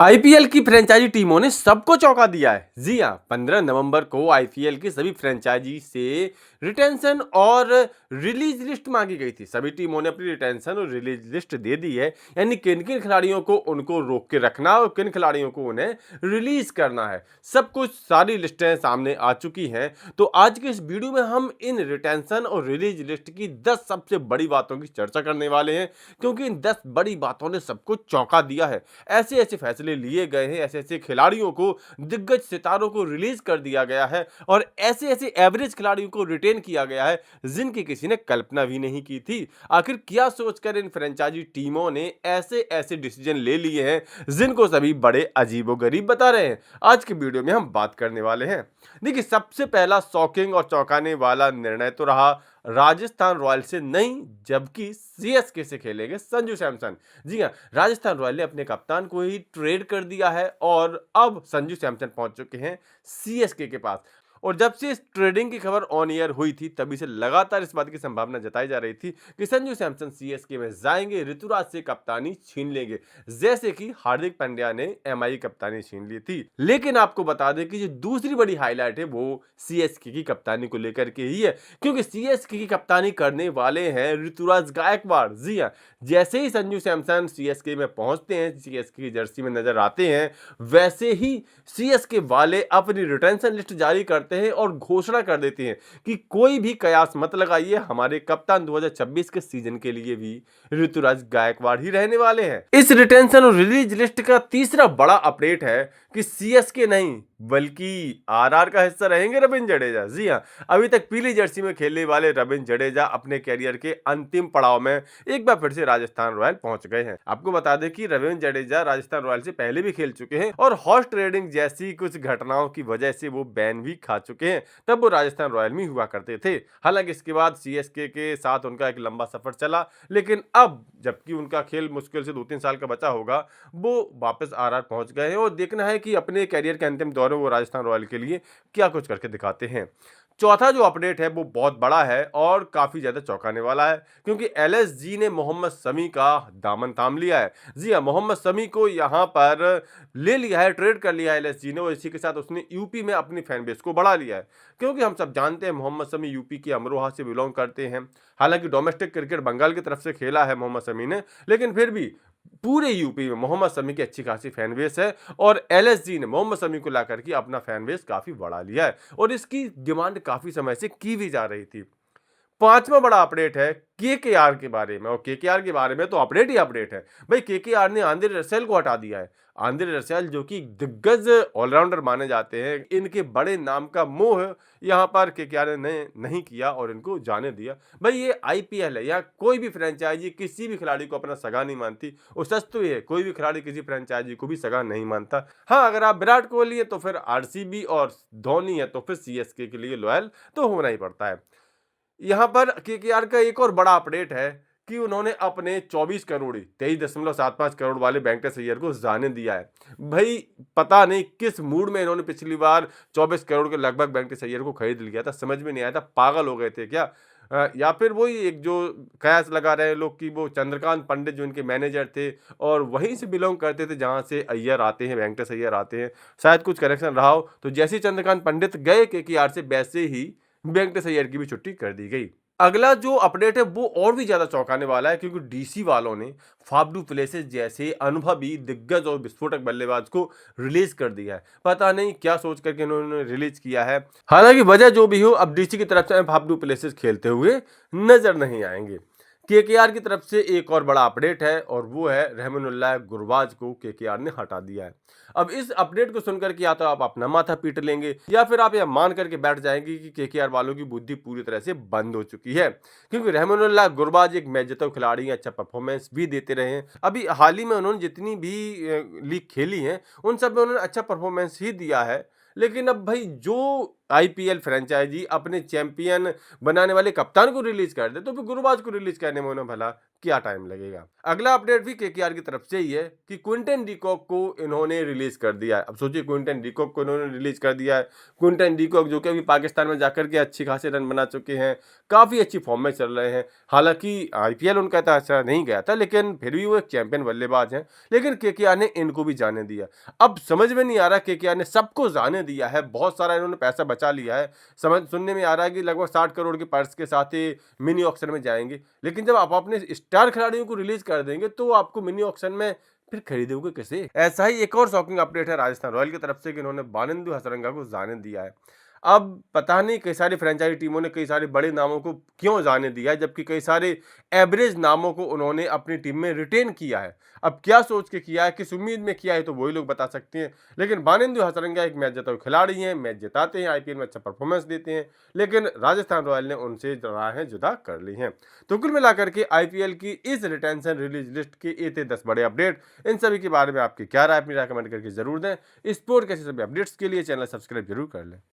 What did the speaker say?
IPL की franchise टीमों ने सबको चौंका दिया है। जी हाँ, 15 नवंबर को आईपीएल की सभी फ्रेंचाइजी से रिटेंशन और रिलीज लिस्ट मांगी गई थी। सभी टीमों ने अपनी रिटेंशन और रिलीज लिस्ट दे दी है, यानी किन किन खिलाड़ियों को उनको रोक के रखना और किन खिलाड़ियों को उन्हें रिलीज करना है। सब कुछ सारी लिस्टें सामने आ चुकी हैं। तो आज के इस वीडियो में हम इन रिटेंशन और रिलीज लिस्ट की 10 सबसे बड़ी बातों की चर्चा करने वाले हैं, क्योंकि इन 10 बड़ी बातों ने सबको चौंका दिया है। ऐसे ऐसे फैसले लिए गए हैं, ऐसे ऐसे खिलाड़ियों को, दिग्गज सितारों को रिलीज कर दिया गया है और ऐसे ऐसे एवरेज खिलाड़ियों को रिटेन किया गया है जिनकी किसी ने कल्पना भी नहीं की थी। आखिर क्या सोचकर इन फ्रेंचाइजी टीमों ने ऐसे ऐसे डिसीजन ले लिए हैं जिनको सभी बड़े अजीबोगरीब बता रहे हैं। आज के वीडियो में हम बात करने वाले हैं। देखिए, सबसे पहला शॉकिंग और चौंकाने वाला निर्णय तो रहा राजस्थान रॉयल्स से नहीं, जबकि सीएसके से खेलेंगे संजू सैमसन। जी हाँ, राजस्थान रॉयल ने अपने कप्तान को ही ट्रेड कर दिया है और अब संजू सैमसन पहुंच चुके हैं सीएसके के पास। और जब से इस ट्रेडिंग की खबर ऑन एयर हुई थी, तभी से लगातार इस बात की संभावना जताई जा रही थी कि संजू सैमसन सीएसके में जाएंगे, ऋतुराज से कप्तानी छीन लेंगे, जैसे कि हार्दिक पांड्या ने एमआई कप्तानी छीन ली थी। लेकिन आपको बता दें कि जो दूसरी बड़ी हाईलाइट है वो सीएसके की कप्तानी को लेकर के ही है, क्योंकि सीएसके की कप्तानी करने वाले हैं ऋतुराज गायकवाड़। जी हाँ, जैसे ही संजू सैमसन सीएसके में पहुंचते हैं, सीएसके की जर्सी में नजर आते हैं, वैसे ही सीएसके वाले अपनी रिटेंशन लिस्ट जारी करते हैं और घोषणा कर देते हैं कि कोई भी कयास मत लगाइए, हमारे कप्तान 2026 के सीजन के लिए भी ऋतुराज गायकवाड़ ही रहने वाले हैं। इस रिटेंशन और रिलीज लिस्ट का तीसरा बड़ा अपडेट है कि सीएसके नहीं बल्कि आरआर का हिस्सा रहेंगे रविंद्र जडेजा। जी हाँ, अभी तक पीली जर्सी में खेलने वाले रविंद्र जडेजा अपने कैरियर के अंतिम पड़ाव में एक बार फिर से राजस्थान रॉयल पहुंच गए हैं। आपको बता दें कि रविंद्र जडेजा राजस्थान रॉयल से पहले भी खेल चुके हैं और हॉर्स ट्रेडिंग जैसी कुछ घटनाओं की वजह से वो बैन भी खा चुके हैं। तब वो राजस्थान रॉयल में हुआ करते थे। हालांकि इसके बाद सीएसके के साथ उनका एक लंबा सफर चला, लेकिन अब जबकि उनका खेल मुश्किल से 2-3 साल का बचा होगा, वो वापस आरआर पहुंच गए हैं और देखना है कि अपने कैरियर के अंतिम दौर में वो राजस्थान रॉयल के लिए क्या कुछ करके दिखाते हैं। चौथा जो अपडेट है वो बहुत बड़ा है और काफी ज्यादा चौंकाने वाला है, क्योंकि एलएसजी ने मोहम्मद शमी का दामन थाम लिया है। जी हाँ, मोहम्मद शमी को यहां पर ले लिया है, ट्रेड कर लिया है एलएसजी ने, और इसी के साथ उसने यूपी में अपनी फैन बेस को बढ़ा लिया है। क्योंकि हम सब जानते हैं मोहम्मद शमी यूपी के अमरोहा से बिलोंग करते हैं। हालांकि डोमेस्टिक क्रिकेट बंगाल की तरफ से खेला है मोहम्मद शमी ने, लेकिन फिर भी पूरे यूपी में मोहम्मद शमी की अच्छी खासी फैन बेस है और एलएसजी ने मोहम्मद शमी को लाकर के अपना फैन बेस काफी बढ़ा लिया है और इसकी डिमांड काफी समय से की भी जा रही थी। पांचवा बड़ा अपडेट है केकेआर के बारे में, और केकेआर के बारे में तो अपडेट ही अपडेट है। भाई, केकेआर ने आंद्रे रसेल को हटा दिया है। आंद्रे रसेल जो कि दिग्गज ऑलराउंडर माने जाते हैं, इनके बड़े नाम का मोह यहाँ पर केकेआर ने नहीं किया और इनको जाने दिया। भाई, ये आईपीएल है, यहाँ कोई भी फ्रेंचाइजी किसी भी खिलाड़ी को अपना सगा नहीं मानती। और सच तो ये है, कोई भी खिलाड़ी किसी फ्रेंचाइजी को भी सगा नहीं मानता। हाँ, अगर आप विराट कोहली है तो फिर आरसीबी, और धोनी है तो फिर सीएसके के लिए लॉयल तो होना ही पड़ता है। यहाँ पर केकेआर का एक और बड़ा अपडेट है कि उन्होंने अपने 24 करोड़ 23.75 करोड़ वाले वेंकटेश अय्यर को जाने दिया है। भाई, पता नहीं किस मूड में इन्होंने पिछली बार 24 करोड़ के लगभग वेंकटेश अय्यर को खरीद लिया था, समझ में नहीं आया था, पागल हो गए थे क्या? या फिर वही एक जो कयास लगा रहे हैं लोग कि वो चंद्रकांत पंडित जो इनके मैनेजर थे और वहीं से बिलोंग करते थे जहां से अय्यर आते हैं, वेंकटेश अय्यर आते हैं, शायद कुछ कनेक्शन रहा हो। तो जैसे ही चंद्रकांत पंडित गए केकेआर से, वैसे ही वेंकटेश अय्यर की भी छुट्टी कर दी गई। अगला जो अपडेट है वो और भी ज्यादा चौंकाने वाला है, क्योंकि डीसी वालों ने फाफ डू प्लेसिस जैसे अनुभवी दिग्गज और विस्फोटक बल्लेबाज को रिलीज कर दिया है। पता नहीं क्या सोच करके इन्होंने रिलीज किया है। हालांकि वजह जो भी हो, अब डीसी की तरफ से फाफ डू प्लेसिस खेलते हुए नजर नहीं आएंगे। केकेआर की तरफ से एक और बड़ा अपडेट है और वो है रहमानुल्लाह गुरबाज को केकेआर ने हटा दिया है। अब इस अपडेट को सुनकर के या तो आप अपना माथा पीट लेंगे या फिर आप यह मान करके बैठ जाएंगे कि केकेआर वालों की बुद्धि पूरी तरह से बंद हो चुकी है, क्योंकि रहमानुल्लाह गुरबाज एक मैच जीता खिलाड़ी हैं, अच्छा परफॉर्मेंस भी देते रहे हैं। अभी हाल ही में उन्होंने जितनी भी लीग खेली है उन सब में उन्होंने अच्छा परफॉर्मेंस ही दिया है। लेकिन अब भाई, जो आईपीएल फ्रेंचाइजी अपने चैंपियन बनाने वाले कप्तान को रिलीज कर दे तो फिर गुरुबाज को रिलीज करने में उन्हें भला क्या टाइम लगेगा। अगला अपडेट भी केकेआर की तरफ से ही है कि क्विंटन डीकॉक को इन्होंने रिलीज कर दिया है। अब सोचिए, क्विंटन डीकॉक को इन्होंने रिलीज कर दिया है। क्विंटन डीकॉक जो कि अभी पाकिस्तान में जाकर के अच्छी खासी रन बना चुके हैं, काफी अच्छी फॉर्म में चल रहे हैं। हालांकि आईपीएल उनका इतना अच्छा नहीं गया था, लेकिन फिर भी वो एक चैंपियन बल्लेबाज हैं। लेकिन केकेआर ने इनको भी जाने दिया। अब समझ में नहीं आ रहा, केकेआर ने सबको जाने दिया है, बहुत सारा इन्होंने पैसा बचा लिया है। समझ सुनने में आ रहा है कि लगभग 60 करोड़ के पर्स के साथ ही मिनी ऑक्शन में जाएंगे। लेकिन जब आप अपने स्टार खिलाड़ियों को रिलीज कर देंगे तो आपको मिनी ऑक्शन में फिर खरीदोगे कैसे? ऐसा ही एक और शॉकिंग अपडेट है राजस्थान रॉयल की तरफ से कि इन्होंने बानिंदु हसरंगा को जाने दिया है। अब पता नहीं कई सारी फ्रेंचाइजी टीमों ने कई सारे बड़े नामों को क्यों जाने दिया है, जबकि कई सारे एवरेज नामों को उन्होंने अपनी टीम में रिटेन किया है। अब क्या सोच के किया है, किस उम्मीद में किया है, तो वही लोग बता सकते हैं। लेकिन बानिंदु हसरंगा एक मैच जिताऊ खिलाड़ी हैं, मैच जिताते हैं, आईपीएल में अच्छा परफॉर्मेंस देते हैं, लेकिन राजस्थान रॉयल ने उनसे राहें जुदा कर ली हैं। तो कुल मिलाकर के आईपीएल की इस रिटेंशन रिलीज लिस्ट के ये थे 10 बड़े अपडेट। इन सभी के बारे में आपकी क्या राय, अपनी राय कमेंट करके जरूर दें। स्पोर्ट के ऐसे सभी अपडेट्स के लिए चैनल सब्सक्राइब जरूर कर लें।